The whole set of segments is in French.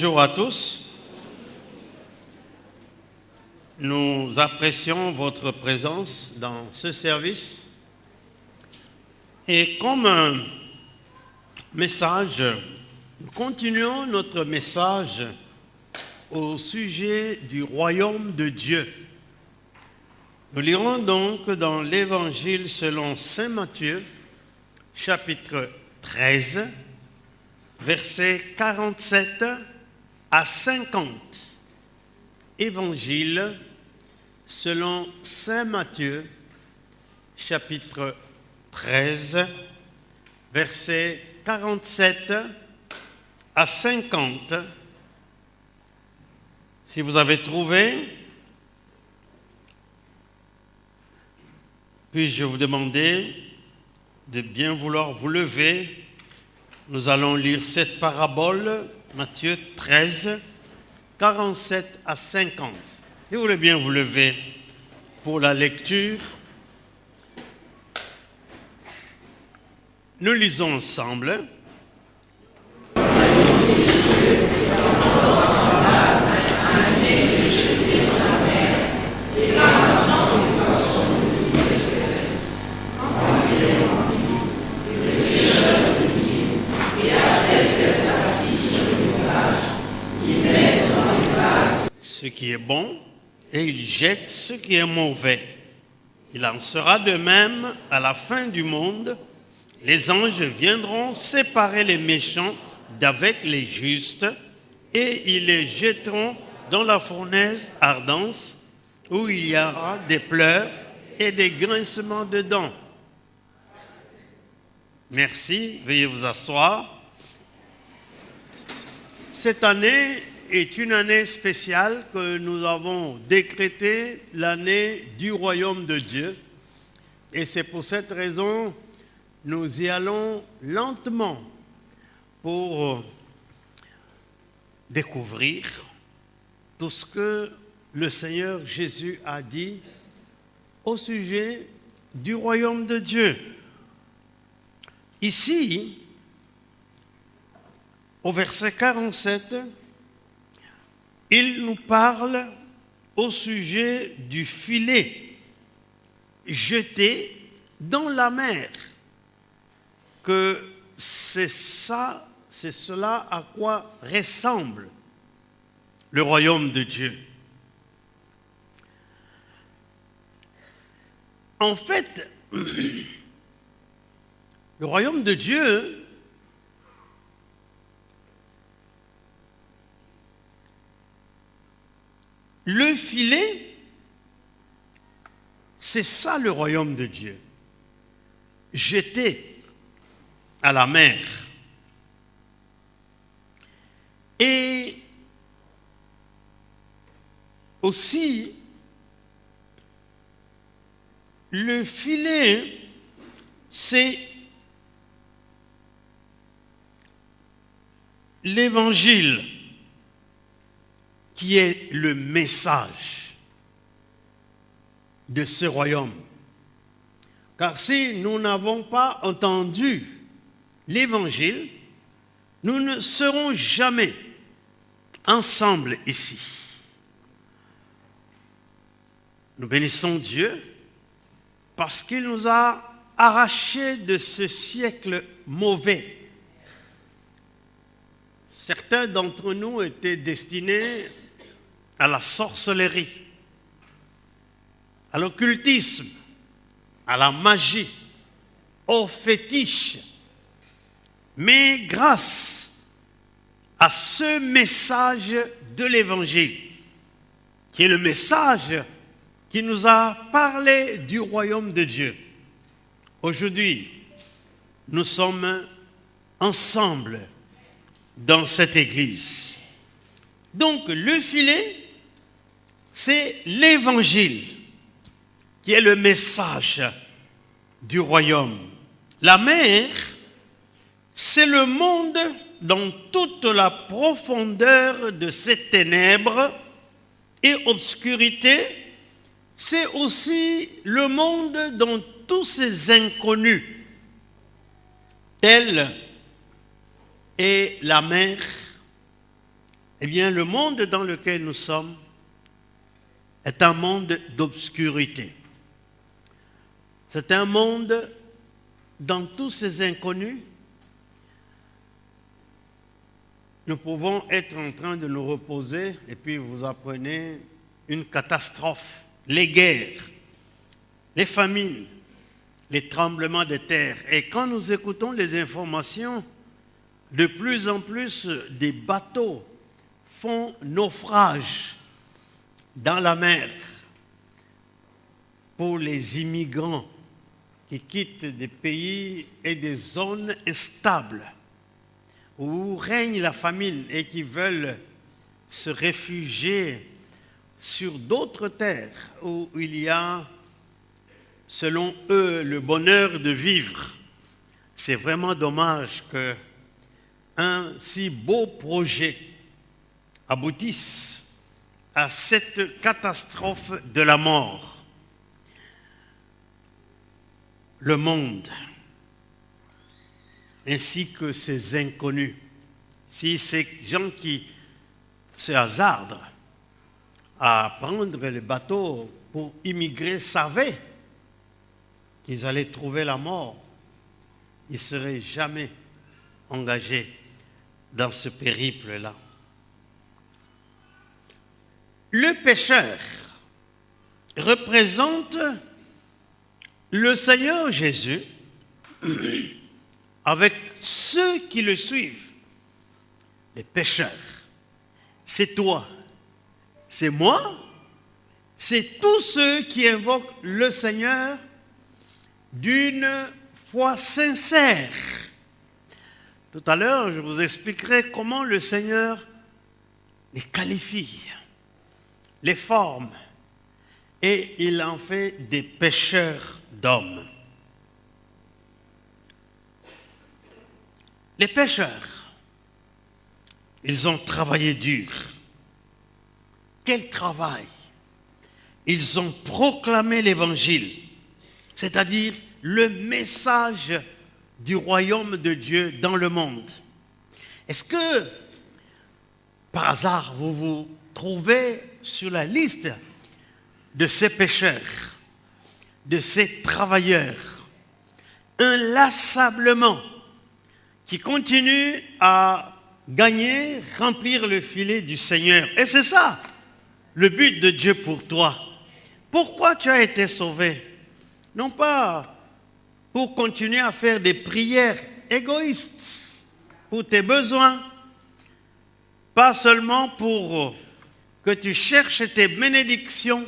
Bonjour à tous. Nous apprécions votre présence dans ce service. Et comme un message, nous continuons notre message au sujet du royaume de Dieu. Nous lirons donc dans l'Évangile selon saint Matthieu, chapitre 13, versets 47 à 50. Évangile selon saint Matthieu, chapitre 13, versets 47 à 50. Si vous avez trouvé, puis-je vous demander de bien vouloir vous lever. Nous allons lire cette parabole, Matthieu 13, 47 à 50. Si vous voulez bien vous lever pour la lecture. Nous lisons ensemble. Ce qui est bon, et il jette ce qui est mauvais. Il en sera de même à la fin du monde. Les anges viendront séparer les méchants d'avec les justes, et ils les jetteront dans la fournaise ardente, où il y aura des pleurs et des grincements de dents. Merci, veuillez vous asseoir. Cette année est une année spéciale que nous avons décrétée, l'année du royaume de Dieu. Et c'est pour cette raison nous y allons lentement pour découvrir tout ce que le Seigneur Jésus a dit au sujet du royaume de Dieu. Ici, au verset 47, il nous parle au sujet du filet jeté dans la mer, que c'est cela à quoi ressemble le royaume de Dieu. En fait, le royaume de Dieu le filet, c'est ça le royaume de Dieu, jeté à la mer. Et aussi, le filet, c'est l'évangile qui est le message de ce royaume. Car si nous n'avons pas entendu l'évangile, nous ne serons jamais ensemble ici. Nous bénissons Dieu parce qu'il nous a arrachés de ce siècle mauvais. Certains d'entre nous étaient destinés à la sorcellerie, à l'occultisme, à la magie, aux fétiches. Mais grâce à ce message de l'Évangile, qui est le message qui nous a parlé du royaume de Dieu, aujourd'hui, nous sommes ensemble dans cette église. Donc, le filet, c'est l'Évangile, qui est le message du royaume. La mer, c'est le monde dans toute la profondeur de ses ténèbres et obscurités. C'est aussi le monde dans tous ses inconnus. Telle est la mer Eh bien, le monde dans lequel nous sommes est un monde d'obscurité. C'est un monde dans tous ces inconnus. Nous pouvons être en train de nous reposer et puis vous apprenez une catastrophe, les guerres, les famines, les tremblements de terre. Et quand nous écoutons les informations, de plus en plus des bateaux font naufrage dans la mer pour les immigrants qui quittent des pays et des zones instables où règne la famine et qui veulent se réfugier sur d'autres terres où il y a, selon eux, le bonheur de vivre. C'est vraiment dommage qu'un si beau projet aboutisse à cette catastrophe de la mort. Le monde, ainsi que ces inconnus, si ces gens qui se hasardent à prendre le bateau pour immigrer savaient qu'ils allaient trouver la mort, ils ne seraient jamais engagés dans ce périple-là. Le pécheur représente le Seigneur Jésus avec ceux qui le suivent. Les pécheurs, c'est toi, c'est moi, c'est tous ceux qui invoquent le Seigneur d'une foi sincère. Tout à l'heure, je vous expliquerai comment le Seigneur les qualifie, les forme, et il en fait des pécheurs d'hommes. Les pécheurs, ils ont travaillé dur. Quel travail! Ils ont proclamé l'évangile, c'est-à-dire le message du royaume de Dieu dans le monde. Est-ce que, par hasard, vous vous trouvez sur la liste de ces pécheurs, de ces travailleurs, inlassablement, qui continuent à gagner, remplir le filet du Seigneur? Et c'est ça, le but de Dieu pour toi. Pourquoi tu as été sauvé? Non pas pour continuer à faire des prières égoïstes pour tes besoins, pas seulement pour que tu cherches tes bénédictions,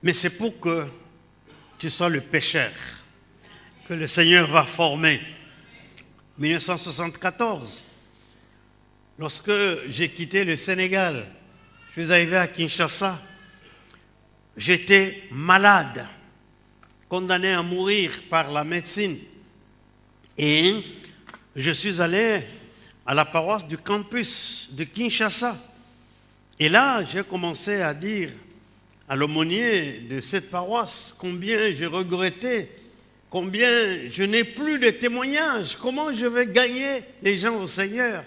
mais c'est pour que tu sois le pécheur que le Seigneur va former. 1974, lorsque j'ai quitté le Sénégal, je suis arrivé à Kinshasa, j'étais malade, condamné à mourir par la médecine. Et je suis allé à la paroisse du campus de Kinshasa. Et là, j'ai commencé à dire à l'aumônier de cette paroisse combien je regrettais, combien je n'ai plus de témoignages, comment je vais gagner les gens au Seigneur.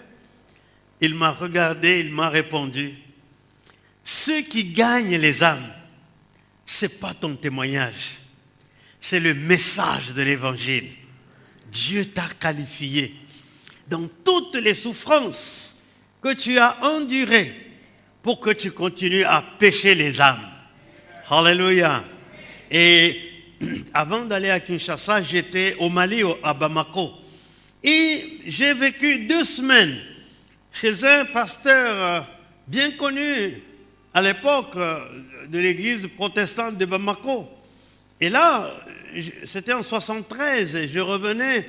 Il m'a regardé, il m'a répondu, ceux qui gagnent les âmes, ce n'est pas ton témoignage, c'est le message de l'évangile. Dieu t'a qualifié dans toutes les souffrances que tu as endurées pour que tu continues à pécher les âmes. Alléluia. Et avant d'aller à Kinshasa, j'étais au Mali, à Bamako. Et j'ai vécu 2 semaines chez un pasteur bien connu à l'époque de l'église protestante de Bamako. Et là, c'était en 73, et je revenais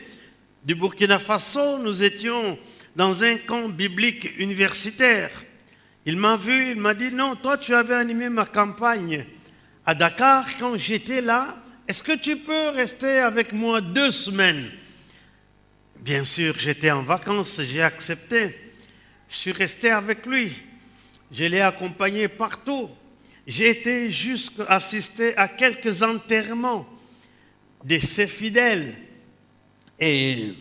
du Burkina Faso, nous étions dans un camp biblique universitaire. Il m'a vu, il m'a dit, non, toi tu avais animé ma campagne à Dakar quand j'étais là, est-ce que tu peux rester avec moi 2 semaines? Bien sûr, j'étais en vacances, j'ai accepté. Je suis resté avec lui. Je l'ai accompagné partout. J'ai été jusqu'à assister à quelques enterrements de ses fidèles. Et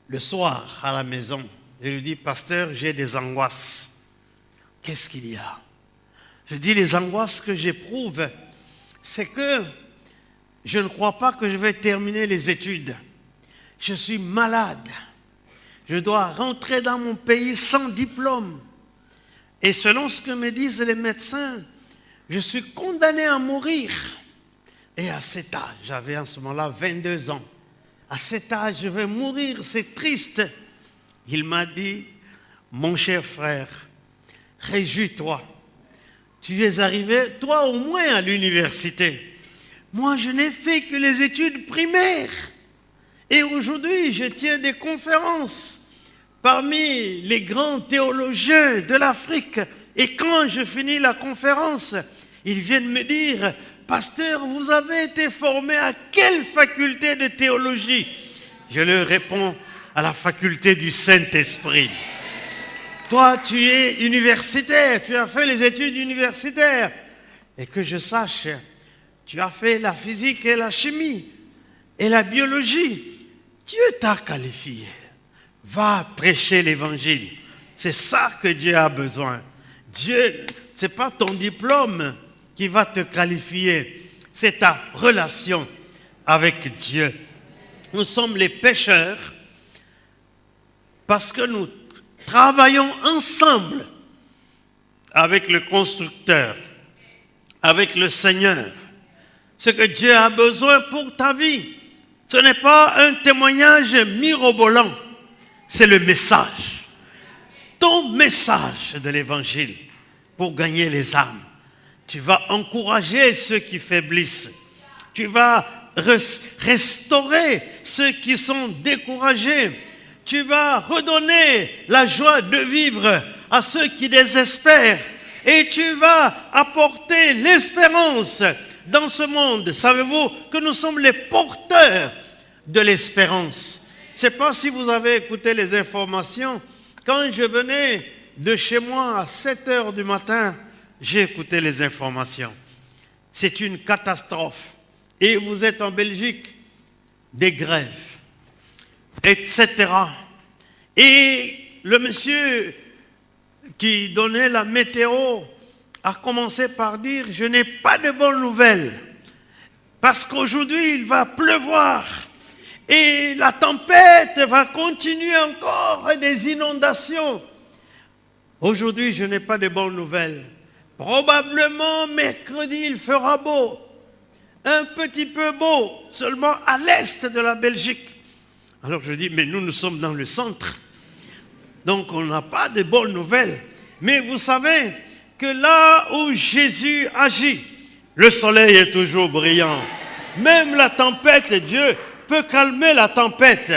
le soir, à la maison, Je lui dis, pasteur, j'ai des angoisses. Qu'est-ce qu'il y a? Je dis, les angoisses que j'éprouve, c'est que je ne crois pas que je vais terminer les études. Je suis malade. Je dois rentrer dans mon pays sans diplôme. Et selon ce que me disent les médecins, je suis condamné à mourir. Et à cet âge, j'avais en ce moment-là 22 ans. À cet âge, je vais mourir, c'est triste. Il m'a dit, mon cher frère, réjouis-toi. Tu es arrivé, toi au moins, à l'université. Moi, je n'ai fait que les études primaires. Et aujourd'hui, je tiens des conférences parmi les grands théologiens de l'Afrique. Et quand je finis la conférence, ils viennent me dire, pasteur, vous avez été formé à quelle faculté de théologie? Je leur réponds, à la faculté du Saint-Esprit. Toi, tu es universitaire, tu as fait les études universitaires. Et que je sache, tu as fait la physique et la chimie et la biologie. Dieu t'a qualifié. Va prêcher l'évangile. C'est ça que Dieu a besoin. Dieu, ce n'est pas ton diplôme qui va te qualifier. C'est ta relation avec Dieu. Nous sommes les pécheurs parce que nous travaillons ensemble avec le constructeur, avec le Seigneur. Ce que Dieu a besoin pour ta vie, ce n'est pas un témoignage mirobolant, c'est le message. Ton message de l'évangile pour gagner les âmes. Tu vas encourager ceux qui faiblissent. Tu vas restaurer ceux qui sont découragés. Tu vas redonner la joie de vivre à ceux qui désespèrent. Et tu vas apporter l'espérance dans ce monde. Savez-vous que nous sommes les porteurs de l'espérance? Je ne sais pas si vous avez écouté les informations. Quand je venais de chez moi à 7 heures du matin, j'ai écouté les informations. C'est une catastrophe. Et vous êtes en Belgique, des grèves, etc. Et le monsieur qui donnait la météo a commencé par dire « Je n'ai pas de bonnes nouvelles parce qu'aujourd'hui il va pleuvoir et la tempête va continuer encore et des inondations. Aujourd'hui je n'ai pas de bonnes nouvelles. Probablement mercredi il fera beau. Un petit peu beau, seulement à l'est de la Belgique. » Alors je dis, mais nous sommes dans le centre. Donc on n'a pas de bonnes nouvelles. Mais vous savez que là où Jésus agit, le soleil est toujours brillant. Même la tempête, Dieu peut calmer la tempête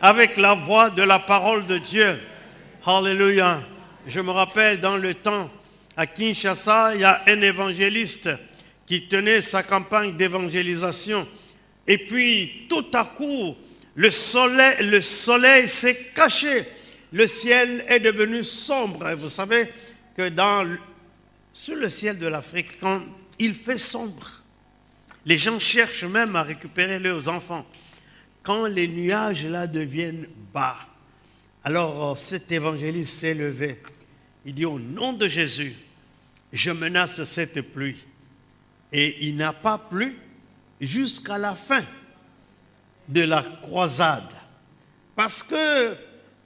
avec la voix de la parole de Dieu. Alléluia. Je me rappelle dans le temps, à Kinshasa, il y a un évangéliste qui tenait sa campagne d'évangélisation. Et puis, tout à coup, le soleil s'est caché. Le ciel est devenu sombre. Et vous savez que sur le ciel de l'Afrique, quand il fait sombre, les gens cherchent même à récupérer leurs enfants. Quand les nuages là deviennent bas, alors cet évangéliste s'est levé. Il dit, au nom de Jésus, je menace cette pluie. Et il n'a pas plu jusqu'à la fin de la croisade. Parce que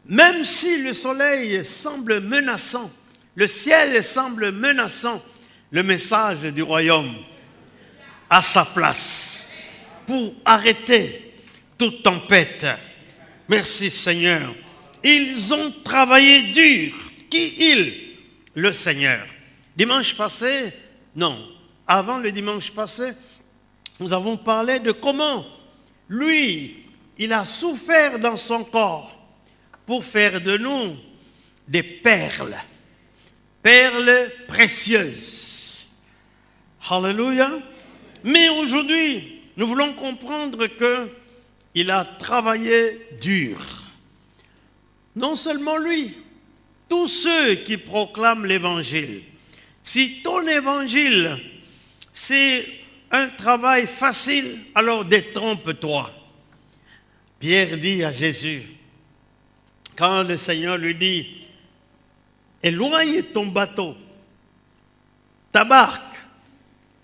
même si le soleil semble menaçant, le ciel semble menaçant, le message du royaume a sa place pour arrêter toute tempête. Merci Seigneur. Ils ont travaillé dur. Qui ils? Le Seigneur. Dimanche passé, non, avant le dimanche passé, nous avons parlé de comment lui, il a souffert dans son corps pour faire de nous des perles, perles précieuses. Alléluia. Mais aujourd'hui, nous voulons comprendre qu'il a travaillé dur. Non seulement lui, tous ceux qui proclament l'évangile. Si ton évangile, c'est un travail facile, alors détrompe-toi. Pierre dit à Jésus, quand le Seigneur lui dit, éloigne ton bateau, ta barque,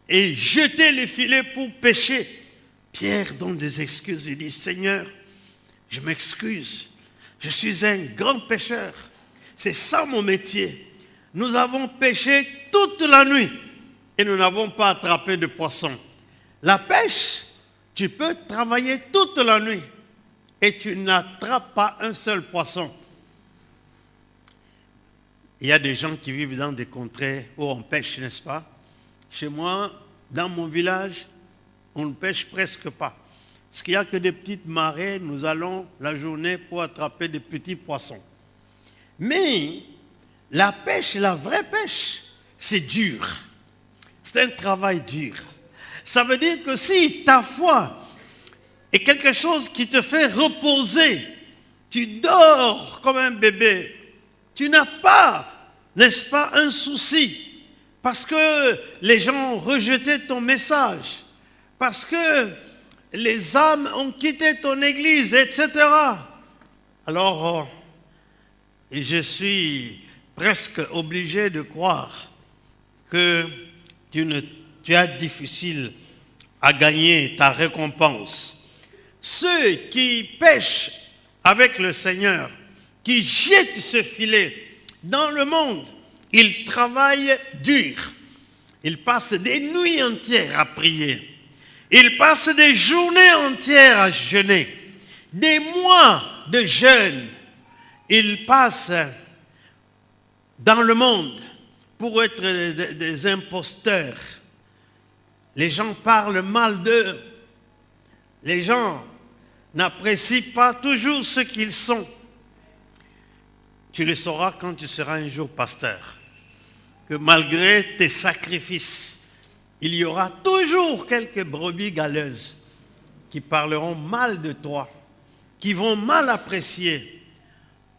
et jetez les filets pour pêcher. Pierre donne des excuses, il dit, Seigneur, je m'excuse, je suis un grand pêcheur, c'est ça mon métier. Nous avons pêché toute la nuit et nous n'avons pas attrapé de poisson. La pêche, tu peux travailler toute la nuit et tu n'attrapes pas un seul poisson. Il y a des gens qui vivent dans des contrées où on pêche, n'est-ce pas? Chez moi, dans mon village, on ne pêche presque pas. Parce qu'il n'y a que des petites marées, nous allons la journée pour attraper des petits poissons. Mais la pêche, la vraie pêche, c'est dur. C'est un travail dur. Ça veut dire que si ta foi est quelque chose qui te fait reposer, tu dors comme un bébé, tu n'as pas, n'est-ce pas, un souci, parce que les gens ont rejeté ton message, parce que les âmes ont quitté ton église, etc. Alors, je suis presque obligé de croire que tu as difficile à gagner ta récompense. Ceux qui pêchent avec le Seigneur, qui jettent ce filet dans le monde, ils travaillent dur. Ils passent des nuits entières à prier. Ils passent des journées entières à jeûner. Des mois de jeûne. Ils passent dans le monde pour être des imposteurs. Les gens parlent mal d'eux. Les gens n'apprécient pas toujours ce qu'ils sont. Tu le sauras quand tu seras un jour pasteur, que malgré tes sacrifices, il y aura toujours quelques brebis galeuses qui parleront mal de toi, qui vont mal apprécier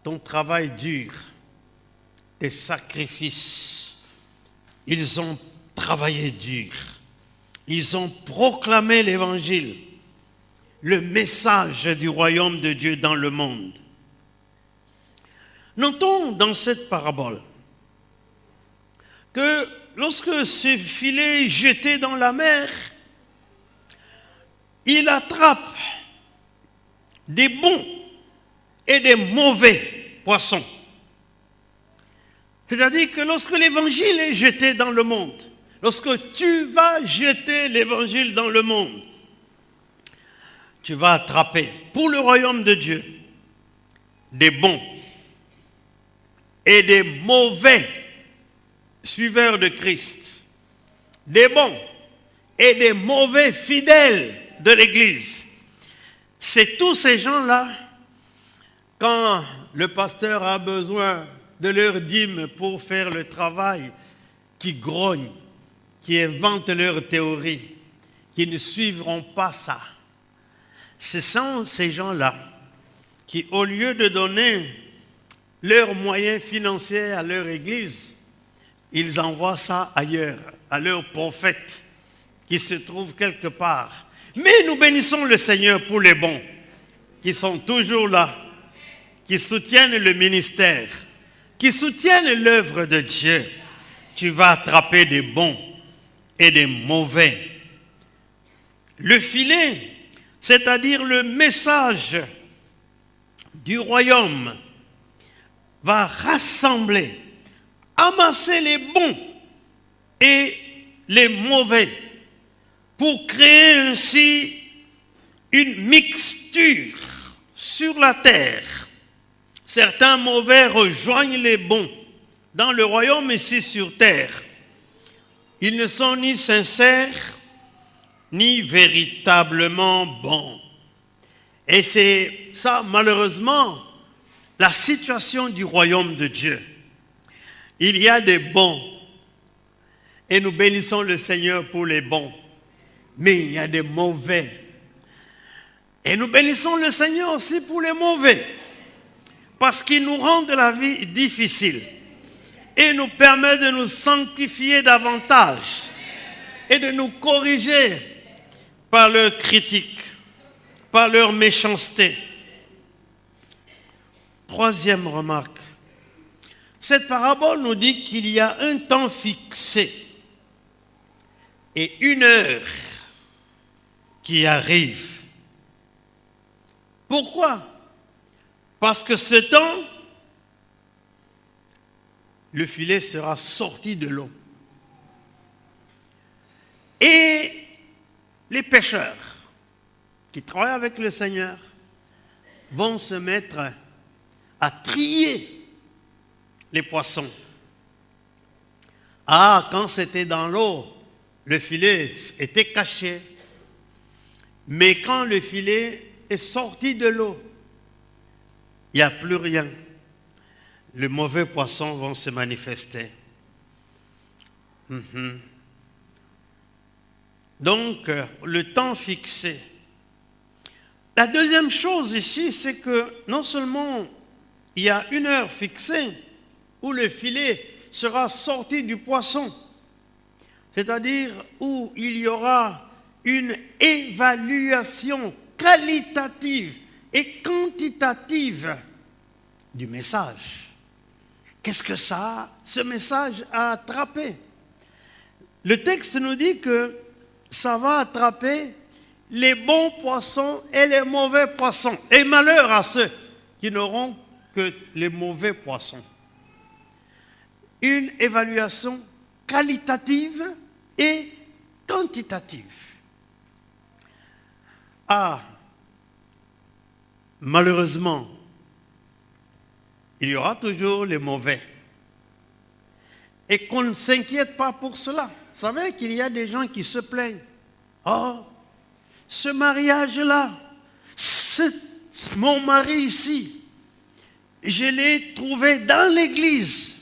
ton travail dur, tes sacrifices. Ils ont travaillé dur. Ils ont proclamé l'évangile, le message du royaume de Dieu dans le monde. Notons dans cette parabole que lorsque ce filet est jeté dans la mer, il attrape des bons et des mauvais poissons. C'est-à-dire que lorsque l'évangile est jeté dans le monde, lorsque tu vas jeter l'évangile dans le monde, tu vas attraper pour le royaume de Dieu des bons et des mauvais suiveurs de Christ, des bons et des mauvais fidèles de l'Église. C'est tous ces gens-là, quand le pasteur a besoin de leur dîme pour faire le travail, qui grognent, qui inventent leurs théories, qui ne suivront pas ça. Ce sont ces gens-là qui, au lieu de donner leurs moyens financiers à leur église, ils envoient ça ailleurs, à leurs prophètes qui se trouvent quelque part. Mais nous bénissons le Seigneur pour les bons, qui sont toujours là, qui soutiennent le ministère, qui soutiennent l'œuvre de Dieu. Tu vas attraper des bons et des mauvais. Le filet, c'est-à-dire le message du royaume, va rassembler, amasser les bons et les mauvais pour créer ainsi une mixture sur la terre. Certains mauvais rejoignent les bons dans le royaume ici sur terre. Ils ne sont ni sincères, ni véritablement bons. Et c'est ça, malheureusement, la situation du royaume de Dieu. Il y a des bons, et nous bénissons le Seigneur pour les bons. Mais il y a des mauvais. Et nous bénissons le Seigneur aussi pour les mauvais. Parce qu'ils nous rendent la vie difficile. Et nous permettent de nous sanctifier davantage. Et de nous corriger par leur critique, par leur méchanceté. Troisième remarque. Cette parabole nous dit qu'il y a un temps fixé et une heure qui arrive. Pourquoi? Parce que ce temps, le filet sera sorti de l'eau. Et les pêcheurs qui travaillent avec le Seigneur vont se mettre à trier les poissons. Ah, quand c'était dans l'eau, le filet était caché. Mais quand le filet est sorti de l'eau, il n'y a plus rien. Les mauvais poissons vont se manifester. Donc, le temps fixé. La deuxième chose ici, c'est que non seulement il y a une heure fixée où le filet sera sorti du poisson, c'est-à-dire où il y aura une évaluation qualitative et quantitative du message. Qu'est-ce que ce message a attrapé? Le texte nous dit que ça va attraper les bons poissons et les mauvais poissons. Et malheur à ceux qui n'auront que les mauvais poissons. Une évaluation qualitative et quantitative. Ah, malheureusement, il y aura toujours les mauvais. Et qu'on ne s'inquiète pas pour cela. Vous savez qu'il y a des gens qui se plaignent. Oh, ce mariage-là, mon mari ici, je l'ai trouvé dans l'église.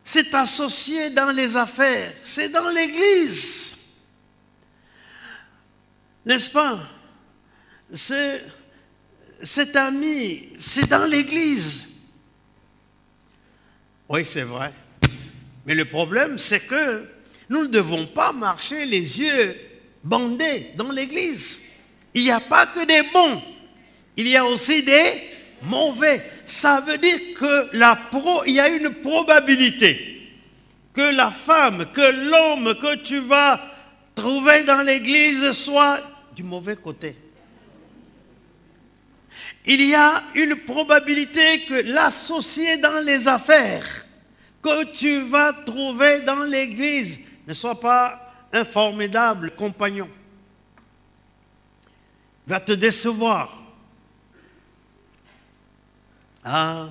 C'est associé dans les affaires. C'est dans l'église. N'est-ce pas? Cet ami, c'est dans l'église. Oui, c'est vrai. Mais le problème, c'est que nous ne devons pas marcher les yeux bandés dans l'église. Il n'y a pas que des bons. Il y a aussi des mauvais. Ça veut dire que il y a une probabilité que la femme, que l'homme que tu vas trouver dans l'église soit du mauvais côté. Il y a une probabilité que l'associé dans les affaires que tu vas trouver dans l'église ne soit pas un formidable compagnon. Il va te décevoir. Ah,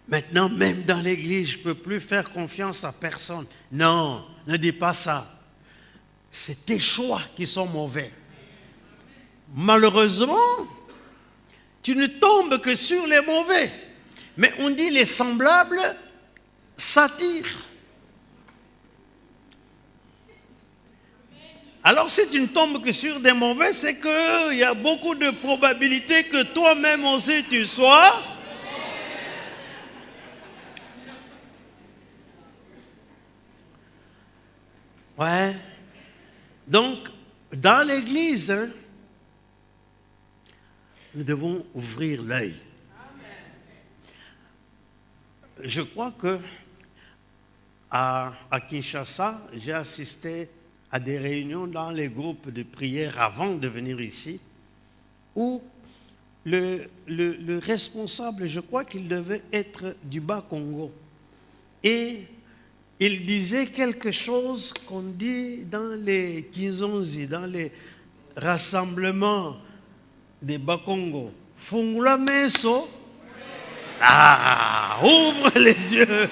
maintenant même dans l'église, je ne peux plus faire confiance à personne. Non, ne dis pas ça. C'est tes choix qui sont mauvais. Malheureusement, tu ne tombes que sur les mauvais. Mais on dit les semblables s'attirent. Alors si tu ne tombes que sur des mauvais, c'est qu'il y a beaucoup de probabilités que toi-même aussi tu sois. Ouais. Donc, dans l'église, nous devons ouvrir l'œil. Je crois que à Kinshasa, j'ai assisté à des réunions dans les groupes de prière avant de venir ici, où le responsable, je crois qu'il devait être du Bas-Congo, et il disait quelque chose qu'on dit dans les Kinzonzi, dans les rassemblements des Bas-Congo. Fungula meso. Ah, ouvre les yeux.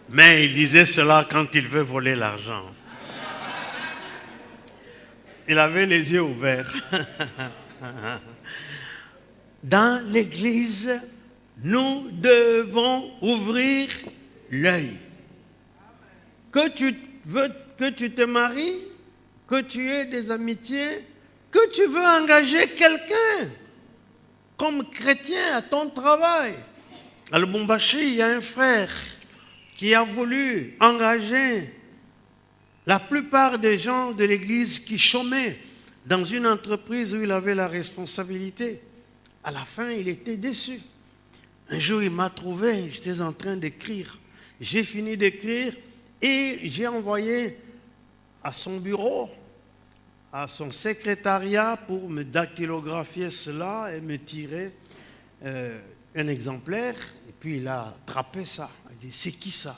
Mais il disait cela quand il veut voler l'argent. Il avait les yeux ouverts. Dans l'église, nous devons ouvrir l'œil. Que tu te maries, que tu aies des amitiés, que tu veux engager quelqu'un comme chrétien à ton travail. À Lubumbashi, il y a un frère qui a voulu engager la plupart des gens de l'église qui chômaient dans une entreprise où il avait la responsabilité. À la fin, il était déçu. Un jour, il m'a trouvé, j'étais en train d'écrire. J'ai fini d'écrire et j'ai envoyé à son bureau, à son secrétariat pour me dactylographier cela et me tirer un exemplaire. Et puis il a attrapé ça. Il dit, c'est qui ça?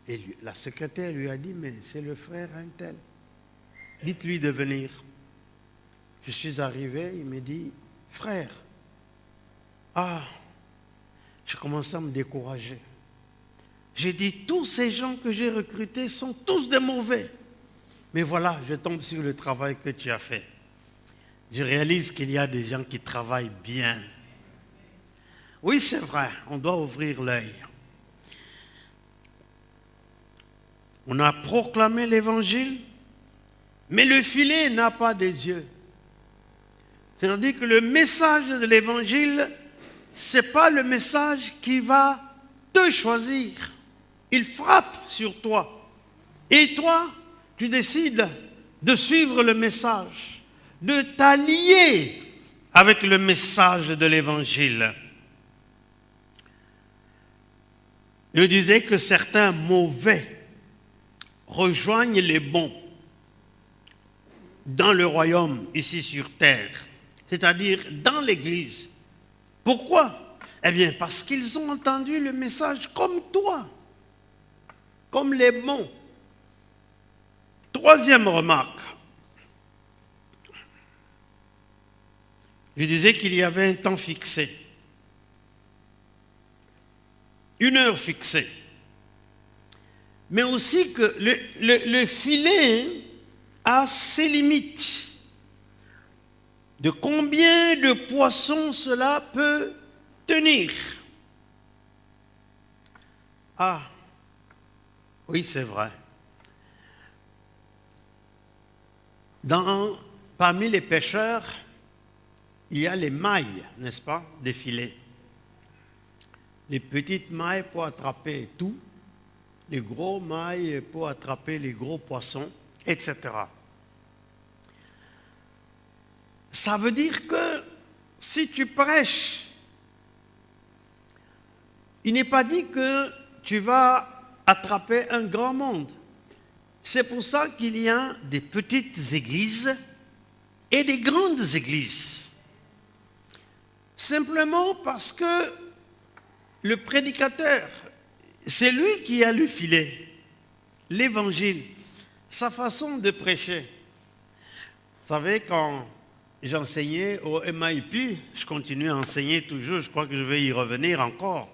Et la secrétaire lui a dit, mais c'est le frère Intel. Dites-lui de venir. Je suis arrivé, il me dit, frère, je commençais à me décourager. J'ai dit, tous ces gens que j'ai recrutés sont tous des mauvais. Mais voilà, je tombe sur le travail que tu as fait. Je réalise qu'il y a des gens qui travaillent bien. Oui, c'est vrai, on doit ouvrir l'œil. On a proclamé l'évangile, mais le filet n'a pas de yeux. C'est-à-dire que le message de l'évangile, ce n'est pas le message qui va te choisir. Il frappe sur toi. Et toi, tu décides de suivre le message, de t'allier avec le message de l'évangile. Il disait que certains mauvais rejoignent les bons dans le royaume, ici sur terre, c'est-à-dire dans l'Église. Pourquoi? Eh bien, parce qu'ils ont entendu le message comme toi, comme les bons. Troisième remarque. Je disais qu'il y avait un temps fixé, une heure fixée, mais aussi que le filet a ses limites. De combien de poissons cela peut tenir? Oui, c'est vrai. Parmi les pêcheurs, il y a les mailles, n'est-ce pas, des filets. Les petites mailles pour attraper tout, les gros mailles pour attraper les gros poissons, etc. Ça veut dire que si tu prêches, il n'est pas dit que tu vas attraper un grand monde. C'est pour ça qu'il y a des petites églises et des grandes églises. Simplement parce que le prédicateur, c'est lui qui a le filet, l'évangile, sa façon de prêcher. Vous savez, quand j'enseignais au MIP, je continue à enseigner toujours, je crois que je vais y revenir encore.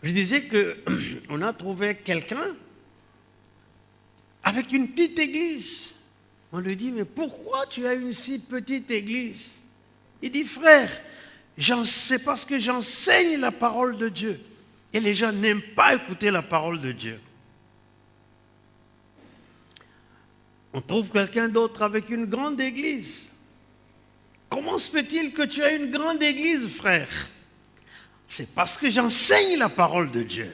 Je disais qu'on a trouvé quelqu'un avec une petite église. On lui dit, mais pourquoi tu as une si petite église? Il dit, frère, c'est parce que j'enseigne la parole de Dieu. Et les gens n'aiment pas écouter la parole de Dieu. On trouve quelqu'un d'autre avec une grande église. Comment se fait-il que tu as une grande église, frère? C'est parce que j'enseigne la parole de Dieu.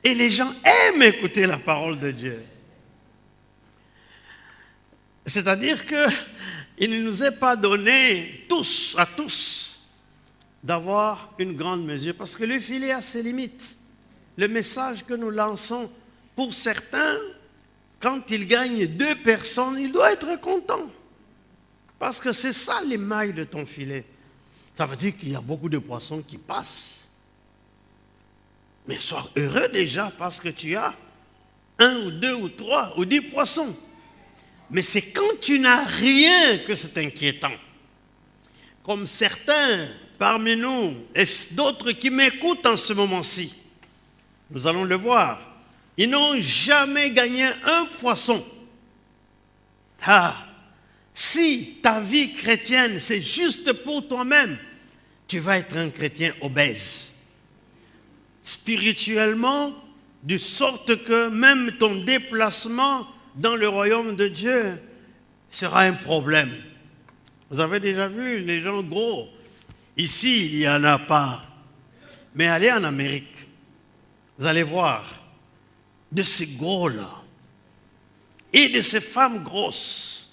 Et les gens aiment écouter la parole de Dieu. C'est-à-dire qu'il ne nous est pas donné à tous, d'avoir une grande mesure. Parce que le filet a ses limites. Le message que nous lançons, pour certains, quand il gagne 2 personnes, il doit être content. Parce que c'est ça l'émail de ton filet. Ça veut dire qu'il y a beaucoup de poissons qui passent. Mais sois heureux déjà parce que tu as 1 ou 2 ou 3 ou 10 poissons. Mais c'est quand tu n'as rien que c'est inquiétant. Comme certains parmi nous et d'autres qui m'écoutent en ce moment-ci, nous allons le voir. Ils n'ont jamais gagné un poisson. Si ta vie chrétienne, c'est juste pour toi-même, tu vas être un chrétien obèse. Spirituellement, de sorte que même ton déplacement dans le royaume de Dieu sera un problème. Vous avez déjà vu les gens gros? Ici, il n'y en a pas. Mais allez en Amérique, vous allez voir de ces gros-là. et de ces femmes grosses,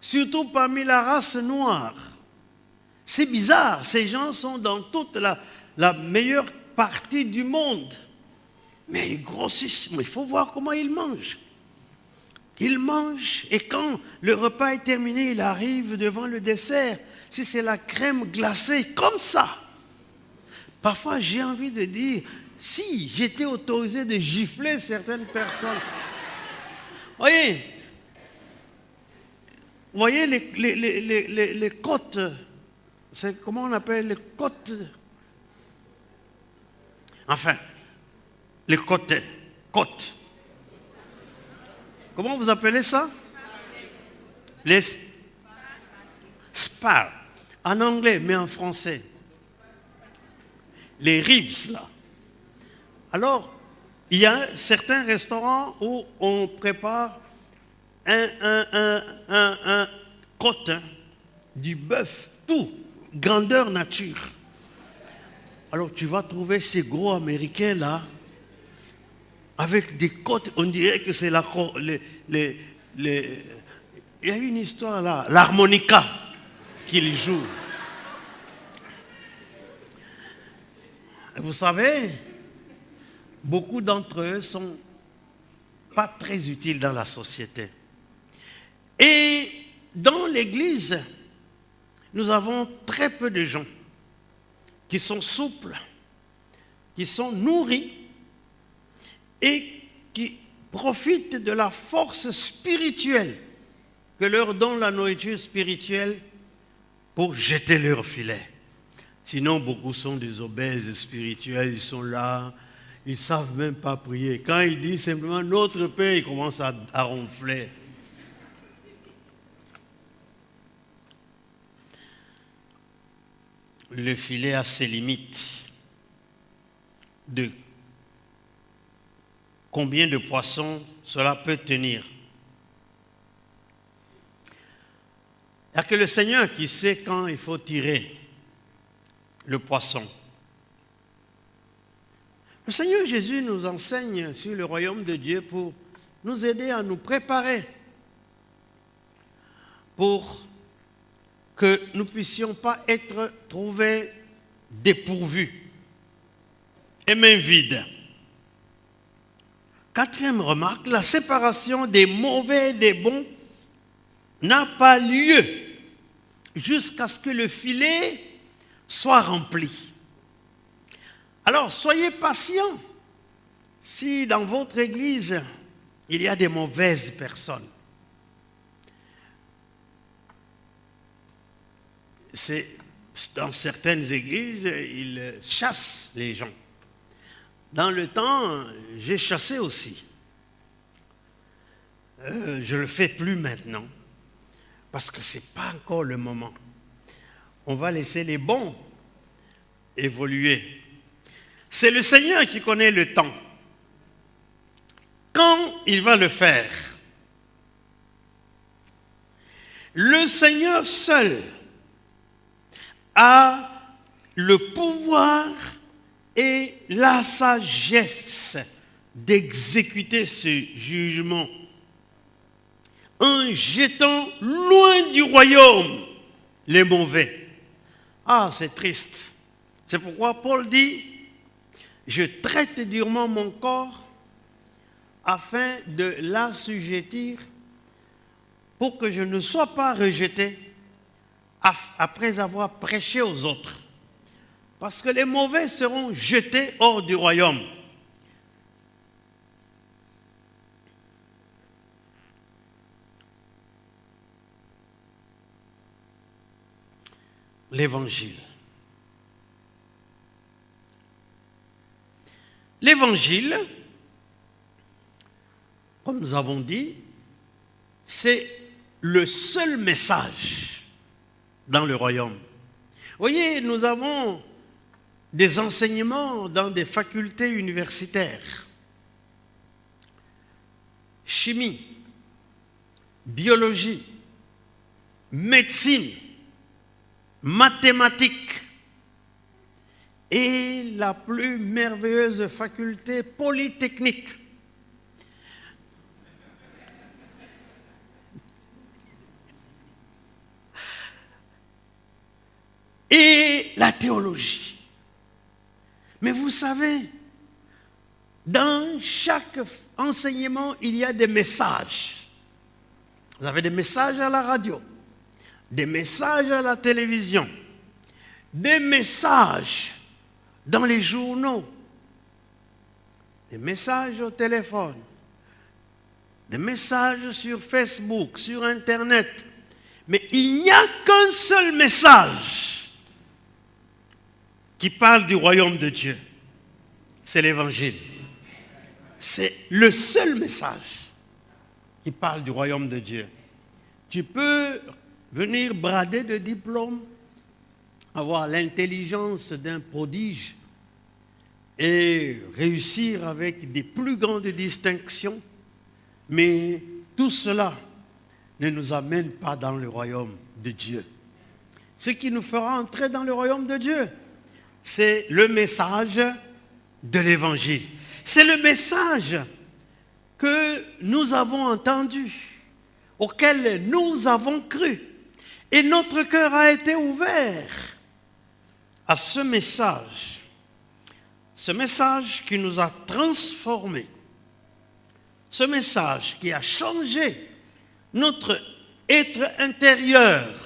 surtout parmi la race noire. C'est bizarre, ces gens sont dans toute la meilleure partie du monde. Mais ils grossissent, mais il faut voir comment ils mangent. Ils mangent et quand le repas est terminé, il arrive devant le dessert. Si c'est la crème glacée, comme ça. Parfois, j'ai envie de dire, si j'étais autorisé de gifler certaines personnes. Voyez les côtes, c'est comment on appelle les côtes? Enfin, les côtes. Comment vous appelez ça? Les spars. En anglais, mais en français. Les ribs, là. Alors, il y a certains restaurants où on prépare un côte, du bœuf, tout, grandeur nature. Alors, tu vas trouver ces gros Américains, là, avec des côtes, on dirait que c'est il y a une histoire là, l'harmonica qu'ils jouent. Vous savez, beaucoup d'entre eux sont pas très utiles dans la société. Et dans l'Église, nous avons très peu de gens qui sont souples, qui sont nourris et qui profitent de la force spirituelle que leur donne la nourriture spirituelle pour jeter leur filet. Sinon, beaucoup sont des obèses spirituels, ils sont là, ils ne savent même pas prier. Quand ils disent simplement notre Père, ils commencent à ronfler. Le filet a ses limites de combien de poissons cela peut tenir. Il n'y a que le Seigneur qui sait quand il faut tirer le poisson. Le Seigneur Jésus nous enseigne sur le royaume de Dieu pour nous aider à nous préparer pour que nous ne puissions pas être trouvés dépourvus et mains vides. Quatrième remarque, la séparation des mauvais et des bons n'a pas lieu jusqu'à ce que le filet soit rempli. Alors, soyez patients. Si dans votre église, il y a des mauvaises personnes, dans certaines églises, ils chassent les gens. Dans le temps, j'ai chassé aussi. Je ne le fais plus maintenant, parce que ce n'est pas encore le moment. On va laisser les bons évoluer. C'est le Seigneur qui connaît le temps. Quand il va le faire, le Seigneur seul a le pouvoir et la sagesse d'exécuter ce jugement en jetant loin du royaume les mauvais. Ah, c'est triste. C'est pourquoi Paul dit, je traite durement mon corps afin de l'assujettir pour que je ne sois pas rejeté après avoir prêché aux autres. Parce que les mauvais seront jetés hors du royaume. L'évangile. L'évangile, comme nous avons dit, c'est le seul message dans le royaume. Vous voyez, nous avons des enseignements dans des facultés universitaires. Chimie, biologie, médecine, mathématiques et la plus merveilleuse faculté polytechnique. la théologie. Mais vous savez, dans chaque enseignement, il y a des messages. Vous avez des messages à la radio, des messages à la télévision, des messages dans les journaux, des messages au téléphone, des messages sur Facebook, sur Internet. Mais il n'y a qu'un seul message qui parle du royaume de Dieu. C'est l'Évangile. C'est le seul message qui parle du royaume de Dieu. Tu peux venir brader de diplômes, avoir l'intelligence d'un prodige et réussir avec des plus grandes distinctions, mais tout cela ne nous amène pas dans le royaume de Dieu. Ce qui nous fera entrer dans le royaume de Dieu, c'est le message de l'Évangile. C'est le message que nous avons entendu, auquel nous avons cru. Et notre cœur a été ouvert à ce message qui nous a transformés, ce message qui a changé notre être intérieur